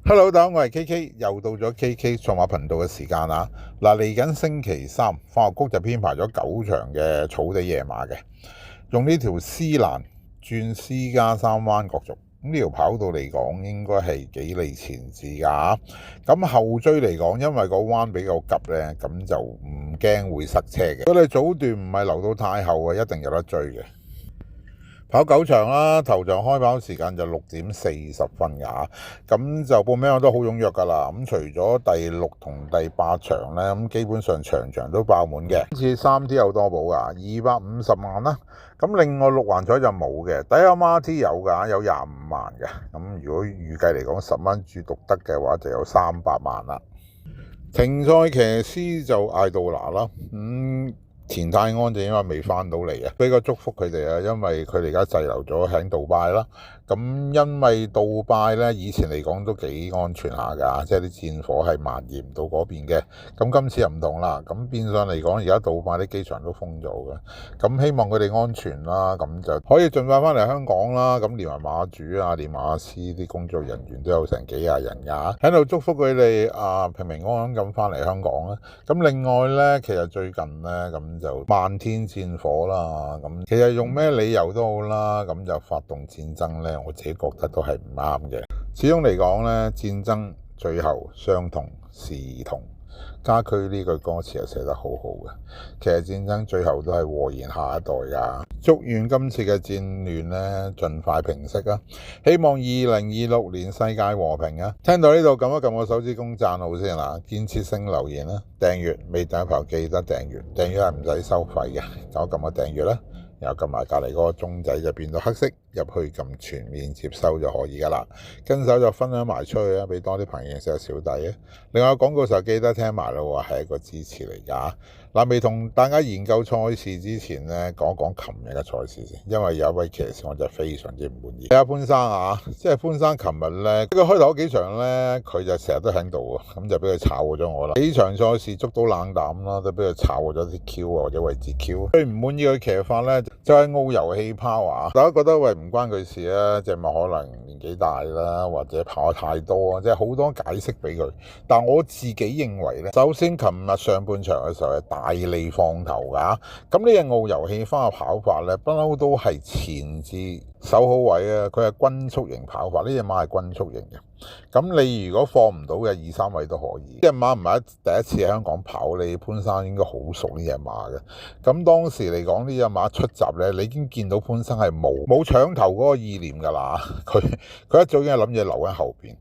Hello，大家好，我係 KK，又到咗 KK 數碼頻道嘅時間啦。嗱，嚟緊星期三，化學谷就編排咗9場嘅草地夜馬嘅，用呢條絲蘭轉私家山灣角逐。咁呢條跑道嚟講，應該係幾利前至噶。咁後追嚟講，因為個彎比較急呢，咁就唔驚會塞車嘅。如果你早段唔係留到太後啊，一定有得追嘅。跑9場啦，頭場開跑時間就6:40㗎，咁就報名我都好踴躍㗎啦。咁除咗第6同第8場呢，咁基本上場場都爆滿嘅。今次3T 有多寶㗎，250萬啦。咁另外6環彩就冇嘅，第一 MRT 有㗎，有25萬嘅。咁如果預計嚟講10蚊注獨得嘅話，就有300萬啦。停賽騎師就艾杜拿啦，田泰安就因為未翻到嚟啊，比較祝福佢哋啊，因為佢哋而家滯留咗喺杜拜啦。咁因為杜拜咧以前嚟講都幾安全下㗎，即係啲戰火係蔓延唔到嗰邊嘅。咁今次又唔同啦，咁變相嚟講，而家杜拜啲機場都封咗嘅。咁希望佢哋安全啦，咁就可以盡快翻嚟香港啦。咁連埋馬主啊、連馬師啲工作人員都有成幾廿人㗎，喺度祝福佢哋平平安安咁翻嚟香港啦。咁另外咧，其實最近咧咁就漫天戰火啦，咁其實用咩理由都好啦，咁就發動戰爭咧，我自己覺得都係唔啱嘅。始終嚟講咧，戰爭最後相同是兒童。家駒呢句歌詞係寫得好好嘅，其實戰爭最後都係禍延下一代㗎。祝願今次嘅戰亂呢盡快平息啊！希望2026年世界和平啊！聽到呢度撳一撳個手指公讚好先啦，建設性留言啦，訂閱未訂閱朋友記得訂閱，訂閱係唔使收費嘅，就撳個訂閱啦。然後撳埋隔離嗰個鐘仔就變到黑色，入去撳全面接收就可以噶啦。跟手就分享埋出去啊，俾多啲朋友認識小弟啊。另外廣告時候記得聽埋咯，係一個支持嚟噶。嗱，未同大家研究賽事之前呢，講一講琴日嘅賽事先，因為有一位騎師我就非常之唔滿意。睇下潘生啊，即係潘生琴日呢，佢開頭嗰幾場呢，佢就成日都喺度啊，咁就俾佢炒咗我啦。幾場賽事捉到冷膽啦，都俾佢炒咗啲 Q 啊或者位置 Q。最唔滿意嘅騎法呢，就係澳遊氣泡啊！大家覺得喂唔關佢事啊，隻馬可能年紀大啦，或者跑得太多啊，即係好多解釋俾佢。但我自己認為呢，首先琴日上半場嘅時候係大利放頭㗎，咁呢隻澳遊氣泡嘅跑法呢，不嬲都係前至守好位啊，佢係均速型跑法，呢隻馬係均速型嘅。咁你如果放唔到嘅2、3位都可以。呢隻馬唔係第一次喺香港跑，你潘生應該好熟呢隻馬嘅。咁當時嚟講呢隻馬出閘咧，你已經見到潘生係冇搶頭嗰個意念㗎啦。佢一早已經諗住留喺後邊。